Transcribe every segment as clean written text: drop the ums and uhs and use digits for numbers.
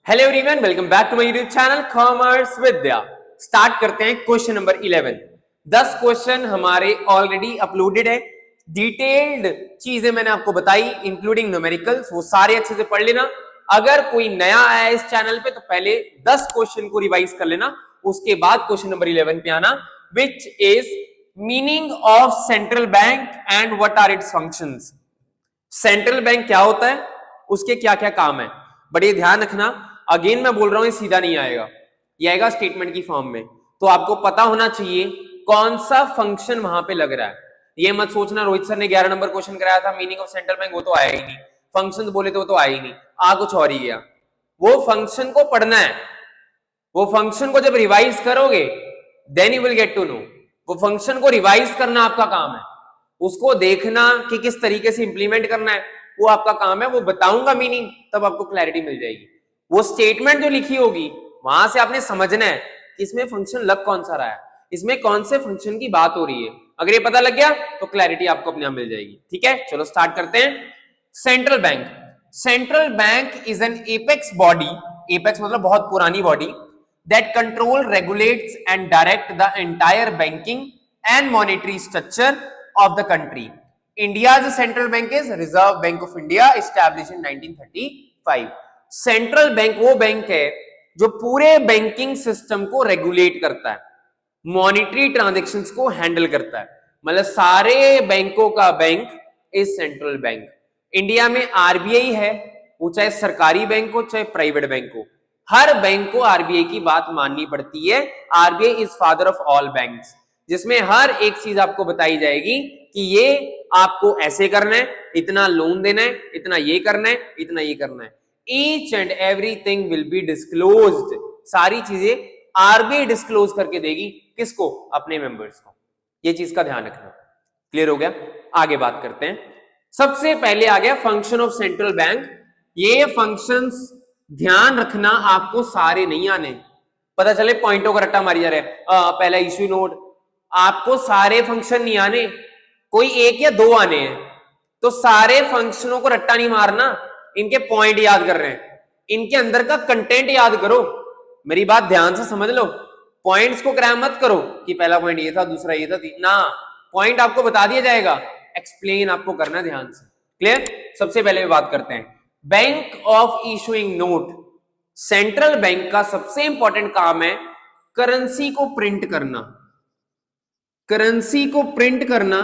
Hello everyone, welcome back to my YouTube channel commerce Vidya. Start करते हैं question number 11। 10 question हमारे already uploaded है। Detailed चीजें मैंने आपको बताई इंक्लूडिंग न्यूमेरिकल्स, वो सारे अच्छे से पढ़ लेना। अगर कोई नया आया है इस चैनल पे तो पहले 10 क्वेश्चन को रिवाइज कर लेना, उसके बाद क्वेश्चन नंबर 11 पे आना, which is meaning of central bank and what are its functions. Central bank क्या होता है, उसके क्या क्या काम है, बड़े ध्यान रखना। अगेन मैं बोल रहा हूं, ये सीधा नहीं आएगा, ये आएगा स्टेटमेंट की फॉर्म में। तो आपको पता होना चाहिए कौन सा फंक्शन वहां पे लग रहा है। ये मत सोचना रोहित सर ने 11 नंबर क्वेश्चन कराया था मीनिंग ऑफ सेंट्रल बैंक, वो तो आया ही नहीं। फंक्शन बोले तो वो तो आया ही नहीं, आ कुछ और ही गया। वो फंक्शन को पढ़ना है, वो फंक्शन को जब रिवाइज करोगे then you will get to know. वो फंक्शन को रिवाइज करना आपका काम है, उसको देखना कि किस तरीके से इंप्लीमेंट करना है, वो आपका काम है। वो बताऊंगा मीनिंग, तब आपको क्लैरिटी मिल जाएगी। वो स्टेटमेंट जो लिखी होगी वहां से आपने समझना है कि इसमें फंक्शन लग कौन सा रहा है, इसमें कौन से फंक्शन की बात हो रही है। अगर ये पता लग गया तो क्लैरिटी आपको अपने आप मिल जाएगी। ठीक है, चलो स्टार्ट करते हैं। Central bank. Central bank is an apex body, apex मतलब बहुत पुरानी body, that control, regulates and direct the entire banking and monetary structure of the country. India's central bank is Reserve Bank of India, established in 1935. Central bank वो bank है जो पूरे banking system को regulate करता है, monetary transactions को handle करता है। मतलब सारे बैंकों का bank is central bank. India में आरबीआई है, वो चाहे सरकारी बैंक हो चाहे प्राइवेट बैंक हो, हर बैंक को आरबीआई की बात माननी पड़ती है। RBI is father of all banks, जिसमें हर एक चीज आपको बताई जाएगी कि ये आपको ऐसे करना है, इतना लोन देना है, इतना ये करना है, इतना ये करना है। Each and everything will be disclosed. सारी चीजें आरबीआई डिस्क्लोज करके देगी, किसको? अपने मेंबर्स को। ये चीज का ध्यान रखना। क्लियर हो गया? आगे बात करते हैं। सबसे पहले आ गया फंक्शन ऑफ सेंट्रल बैंक। ये फंक्शंस ध्यान रखना, आपको सारे नहीं आने। पता चले पॉइंटों का रट्टा मारी जा रहा है, पहला इश्यू नोट। आपको सारे फंक्शन नहीं आने, कोई एक या दो आने हैं। तो सारे फंक्शनों को रट्टा नहीं मारना, इनके पॉइंट याद कर रहे हैं, इनके अंदर का कंटेंट याद करो। मेरी बात ध्यान से समझ लो, पॉइंट्स को क्रैम मत करो कि पहला पॉइंट ये था, दूसरा ये था ना। पॉइंट आपको बता दिया जाएगा, एक्सप्लेन आपको करना ध्यान से। क्लियर? सबसे पहले बात करते हैं bank of issuing note. Central bank का सबसे इंपॉर्टेंट काम है करेंसी को प्रिंट करना। करेंसी को प्रिंट करना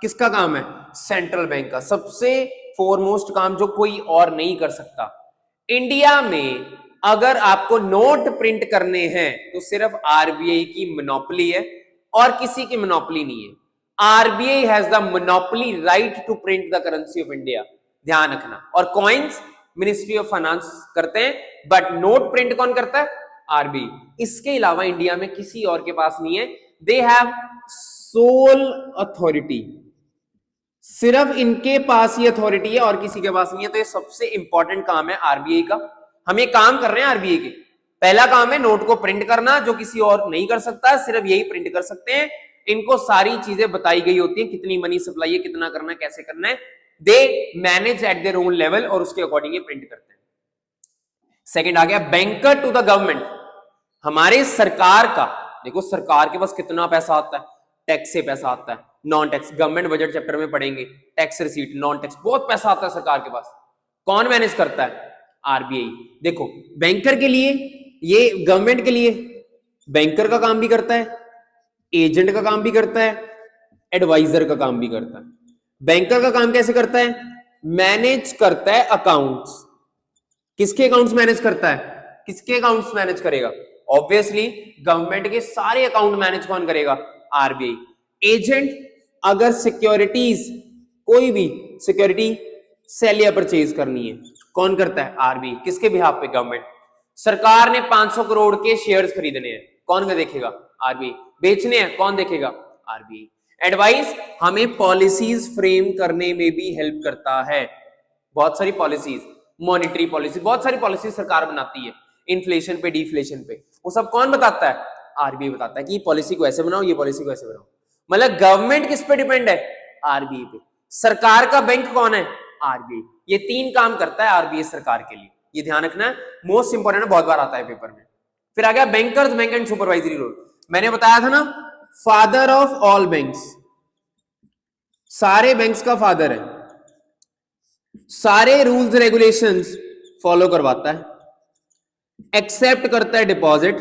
किसका काम है? सेंट्रल बैंक का। सबसे फोरमोस्ट काम जो कोई और नहीं कर सकता। इंडिया में अगर आपको नोट प्रिंट करने हैं तो सिर्फ आरबीआई की मोनोपोली है और किसी की मोनोपोली नहीं है। RBI has the monopoly right to print the currency of India, ध्यान रखना। और कॉइन्स मिनिस्ट्री ऑफ फाइनेंस करते हैं, बट नोट प्रिंट कौन करता है? आरबीआई। इसके अलावा इंडिया में किसी और के पास नहीं है। दे हैव सोल अथॉरिटी, सिर्फ इनके पास ही अथॉरिटी है और किसी के पास नहीं है। तो ये सबसे इंपॉर्टेंट काम है आरबीआई का। हम ये काम कर रहे हैं आरबीआई के। पहला काम है नोट को प्रिंट करना, जो किसी और नहीं कर सकता, सिर्फ यही प्रिंट कर सकते हैं। इनको सारी चीजें बताई गई होती है, कितनी मनी सप्लाई है, कितना करना है, कैसे करना है। They manage eight their own level और उसके अकॉर्डिंग प्रिंट करते हैं। सेकेंड आ गया बैंकर टू द गवर्नमेंट। हमारे सरकार का, देखो सरकार के पास कितना पैसा आता है, टैक्स से पैसा आता है, non tax. Government budget chapter में पढ़ेंगे, टैक्स रिसीट, नॉन टैक्स, बहुत पैसा आता है सरकार के पास। कौन मैनेज करता है? आरबीआई। देखो बैंकर के लिए, ये गवर्नमेंट के लिए बैंकर का काम भी करता है, एजेंट का काम भी करता है, एडवाइजर का काम भी करता है। बैंकर का काम कैसे करता है? मैनेज करता है अकाउंट्स। किसके अकाउंट्स मैनेज करता है? किसके अकाउंट्स मैनेज करेगा? ऑब्वियसली गवर्नमेंट के सारे अकाउंट मैनेज कौन करेगा? आरबीआई। एजेंट, अगर सिक्योरिटीज, कोई भी सिक्योरिटी सेल या परचेज करनी है, कौन करता है? आरबीआई। किसके बिहाफ पे? गवर्नमेंट। सरकार ने 500 करोड़ के शेयर्स खरीदने हैं, कौन का देखेगा? आरबीआई। बेचने हैं, कौन देखेगा? आरबीआई। एडवाइस, हमें पॉलिसीज फ्रेम करने में भी हेल्प करता है। बहुत सारी पॉलिसीज, मॉनेटरी पॉलिसी, बहुत सारी पॉलिसी सरकार बनाती है, इन्फ्लेशन पे, डिफ्लेशन पे, वो सब कौन बताता है? आरबीआई बताता है कि पॉलिसी को ऐसे बनाओ, ये पॉलिसी को ऐसे बनाओ। मतलब गवर्नमेंट किस पे डिपेंड है? आरबीआई पे। सरकार का बैंक कौन है? आरबीआई। ये तीन काम करता है आरबीआई सरकार के लिए। ये ध्यान रखना है, मोस्ट इंपॉर्टेंट, बहुत बार आता है पेपर में। फिर आ गया bankers bank and supervisory role. मैंने बताया था ना, फादर ऑफ ऑल बैंक्स, सारे बैंक्स का फादर है, सारे रूल्स रेगुलेशंस फॉलो करवाता है, एक्सेप्ट करता है डिपॉजिट,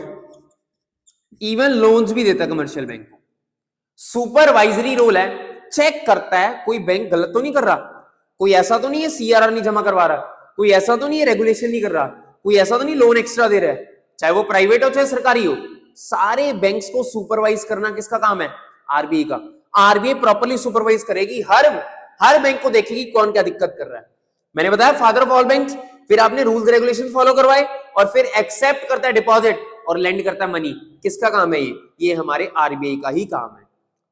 इवन लोन्स भी देता है कमर्शियल बैंक को। सुपरवाइजरी रोल है, चेक करता है कोई बैंक गलत तो नहीं कर रहा, कोई ऐसा तो नहीं है सीआरआर नहीं जमा करवा रहा, कोई ऐसा तो नहीं है रेगुलेशन नहीं कर रहा, कोई ऐसा तो नहीं लोन एक्स्ट्रा दे रहा है, चाहे वो प्राइवेट हो चाहे सरकारी हो। सारे बैंक्स को सुपरवाइज करना किसका काम है? आरबीआई का। आरबीआई प्रॉपर्ली सुपरवाइज करेगी, हर बैंक को देखेगी कौन क्या दिक्कत कर रहा है। मैंने बताया फादर ऑफ ऑल बैंक्स, फिर आपने रूल्स रेगुलेशन फॉलो करवाए, और फिर एक्सेप्ट करता है डिपॉजिट और लेंड करता है मनी। किसका काम है ये हमारे आरबीआई का ही काम है।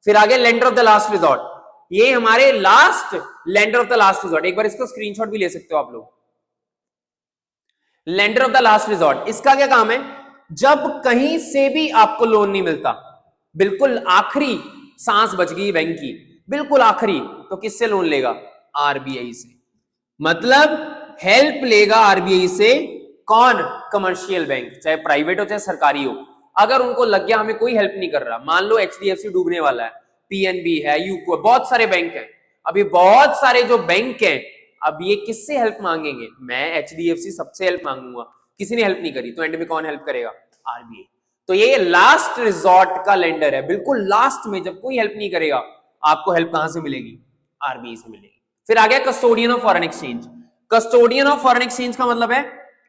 फिर आगे lender of the last resort, ये हमारे last lender of the last resort. एक बार इसको स्क्रीनशॉट भी ले सकते हो आप लोग। Lender of the last resort, इसका क्या काम है? जब कहीं से भी आपको लोन नहीं मिलता, बिल्कुल आखिरी सांस बच गई बैंक की, बिल्कुल आखिरी, तो किससे लोन लेगा? आरबीआई से। मतलब हेल्प लेगा आरबीआई से कौन? कमर्शियल बैंक, चाहे प्राइवेट हो चाहे सरकारी हो। अगर उनको लग गया हमें कोई हेल्प नहीं कर रहा, मान लो एचडीएफसी डूबने वाला है, पीएनबी है, यूको, बहुत सारे बैंक हैं, अभी बहुत सारे जो बैंक हैं, अब ये किससे हेल्प मांगेंगे? मैं एचडीएफसी सबसे हेल्प मांगूंगा, किसी ने हेल्प नहीं करी, तो एंड में कौन हेल्प करेगा? आरबीआई। तो ये लास्ट रिजॉर्ट का लेंडर है, बिल्कुल लास्ट में, जब कोई हेल्प नहीं करेगा, आपको हेल्प कहां से मिलेगी? आरबीआई से मिलेगी। फिर आ गया custodian of foreign exchange. Custodian of foreign exchange का मतलब है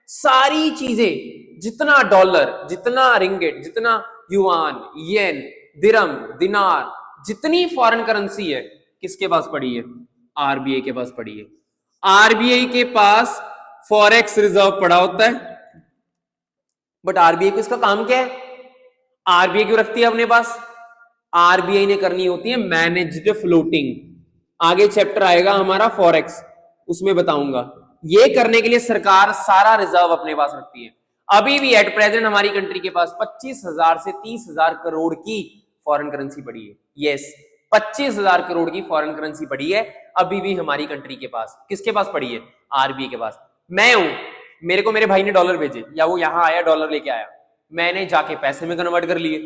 सारी चीजें, जितना डॉलर, जितना रिंगिट, जितना युआन, येन, दिरम, दिनार, जितनी फॉरेन करेंसी है, किसके पास पड़ी है? आरबीआई के पास पड़ी है। आरबीआई के पास फॉरेक्स रिजर्व पड़ा होता है, बट आरबीआई को इसका काम क्या है? आरबीआई क्यों रखती है अपने पास? आरबीआई ने करनी होती है मैनेज्ड फ्लोटिंग। आगे चैप्टर आएगा हमारा फॉरेक्स, उसमें बताऊंगा। ये करने के लिए सरकार सारा रिजर्व अपने पास रखती है। अभी भी एट प्रेजेंट हमारी कंट्री के पास 25,000 से 30,000 करोड़ की फॉरेन करेंसी पड़ी है। यस, 25,000 करोड़ की फॉरेन करेंसी पड़ी है अभी भी हमारी कंट्री के पास। किसके पास पड़ी है? आरबीआई के पास। मैं हूं, मेरे को मेरे भाई ने डॉलर भेजे, या वो यहां आया डॉलर लेके आया, मैंने जाके पैसे में कन्वर्ट कर लिए।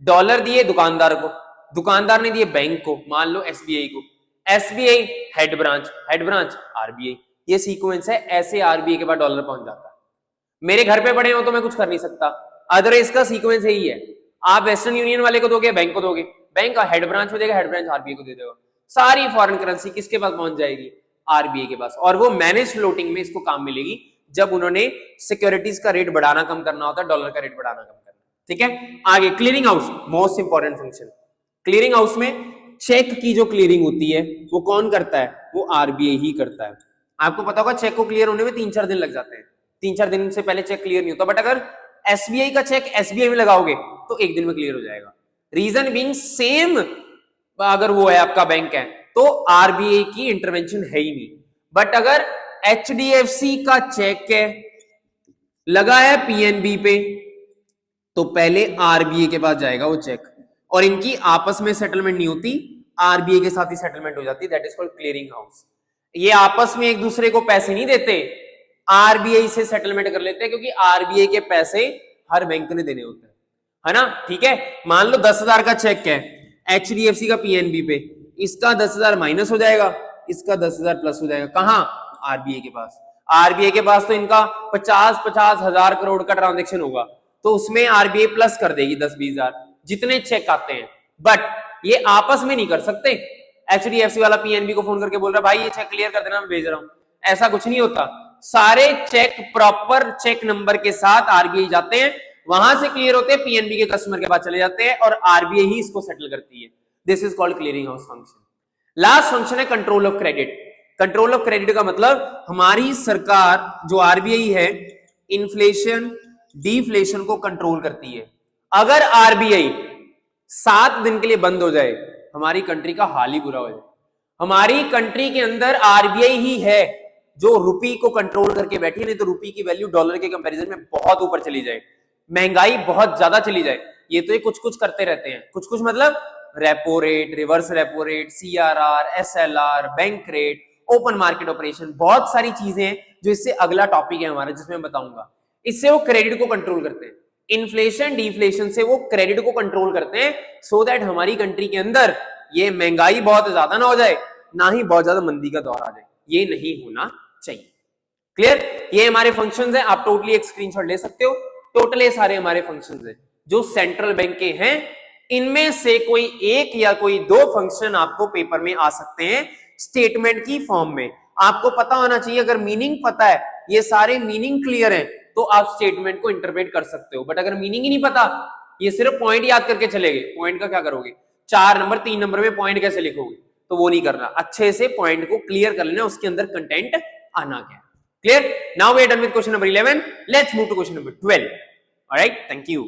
डॉलर दिए दुकानदार को, दुकानदार ने दिए बैंक को, मान लो एसबीआई को, एसबीआई हेड ब्रांच आरबीआई। ये सीक्वेंस है, ऐसे आरबीआई के पास डॉलर पहुंच जाता है। मेरे घर पे पड़े हो तो मैं कुछ कर नहीं सकता, अदरवाइज का सीक्वेंस यही है। आप वेस्टर्न यूनियन वाले को दोगे, बैंक को दोगे, बैंक का हेड ब्रांच में देगा, हेड ब्रांच आरबीआई को दे देगा। सारी फॉरेन करेंसी किसके पास पहुंच जाएगी? आरबीआई के पास। और वो मैनेज फ्लोटिंग में इसको काम मिलेगी जब उन्होंने सिक्योरिटीज का रेट बढ़ाना कम करना होता है, डॉलर का रेट बढ़ाना कम करना। ठीक है, आगे clearing house, most important function. Clearing house में चेक की जो क्लियरिंग होती है वो कौन करता है? वो आरबीआई ही करता है। आपको पता होगा चेक को क्लियर होने में 3-4 दिन लग जाते हैं, 3-4 दिन से पहले चेक क्लियर नहीं होता, बट अगर एसबीआई का चेक एसबीआई में लगाओगे तो 1 दिन में क्लियर हो जाएगा। रीजन बीइंग सेम, अगर वो है आपका बैंक है तो आरबीआई की इंटरवेंशन है ही नहीं। बट अगर एचडीएफसी का चेक है लगा है पीएनबी पे, तो पहले आरबीआई के पास जाएगा वो चेक, और इनकी आपस में सेटलमेंट नहीं होती, आरबीआई के साथ ही सेटलमेंट हो जाती है। That is called clearing house. ये आपस में एक दूसरे को पैसे नहीं देते, आरबीआई से सेटलमेंट कर लेते हैं, क्योंकि आरबीआई के पैसे हर बैंक ने देने होते हैं, है ना? ठीक है, मान लो 10,000 का चेक है एचडीएफसी का पीएनबी पे, इसका 10,000 माइनस हो जाएगा, इसका 10,000 प्लस हो जाएगा। कहां? आरबीआई के पास। आरबीआई के पास तो इनका 50-50 हजार करोड़ का ट्रांजेक्शन होगा, तो उसमें आरबीआई प्लस कर देगी 10-20 हजार, जितने चेक आते हैं। बट ये आपस में नहीं कर सकते। एचडीएफसी वाला पीएनबी को फोन करके बोल रहा है भाई ये चेक क्लियर कर देना, मैं भेज रहा हूं, ऐसा कुछ नहीं होता। सारे चेक प्रॉपर चेक नंबर के साथ आरबीआई जाते हैं, वहां से क्लियर होते हैं, पीएनबी के कस्टमर के पास चले जाते हैं, और आरबीआई ही इसको सेटल करती है। This is called clearing house function. Last function है control of credit. Control of credit का मतलब हमारी सरकार जो आरबीआई है, इन्फ्लेशन डिफ्लेशन को कंट्रोल करती है। अगर आरबीआई 7 दिन के लिए बंद हो जाए, हमारी कंट्री का हाल ही बुरा हो जाए। हमारी कंट्री के अंदर आरबीआई ही है जो रुपी को कंट्रोल करके बैठी है, नहीं तो रुपी की वैल्यू डॉलर के कंपैरिजन में बहुत ऊपर चली जाए, महंगाई बहुत ज्यादा चली जाए। ये तो ये कुछ कुछ करते रहते हैं, कुछ कुछ मतलब repo rate, reverse repo rate, CRR, SLR, bank rate, open market operation, बहुत सारी चीजें हैं जो इससे अगला टॉपिक है हमारा जिसमें बताऊंगा। इससे वो क्रेडिट को कंट्रोल करते हैं, इन्फ्लेशन डिफ्लेशन से वो क्रेडिट को कंट्रोल करते हैं, सो दैट हमारी कंट्री के अंदर ये महंगाई बहुत ज्यादा ना हो जाए, ना ही बहुत ज्यादा मंदी का दौर आ जाए, ये नहीं होना चाहिए। क्लियर? ये हमारे फंक्शंस हैं, आप टोटली एक स्क्रीनशॉट ले सकते हो। टोटल ये सारे हमारे फंक्शंस हैं जो सेंट्रल बैंक के हैं। इनमें से कोई एक या कोई दो फंक्शन आपको पेपर में आ सकते हैं स्टेटमेंट की फॉर्म में। आपको पता होना चाहिए, अगर मीनिंग पता है, ये सारे मीनिंग क्लियर है, तो आप स्टेटमेंट को इंटरप्रेट कर सकते हो। बट अगर मीनिंग ही नहीं पता, ये सिर्फ पॉइंट याद करके चले गए, पॉइंट का क्या करोगे? 4 नंबर 3 नंबर में पॉइंट कैसे लिखोगे? तो वो नहीं करना, अच्छे से पॉइंट को क्लियर कर लेना, उसके अंदर कंटेंट आना क्या। Clear? Now we are done with question number 11. Let's move to question number 12. All right. Thank you.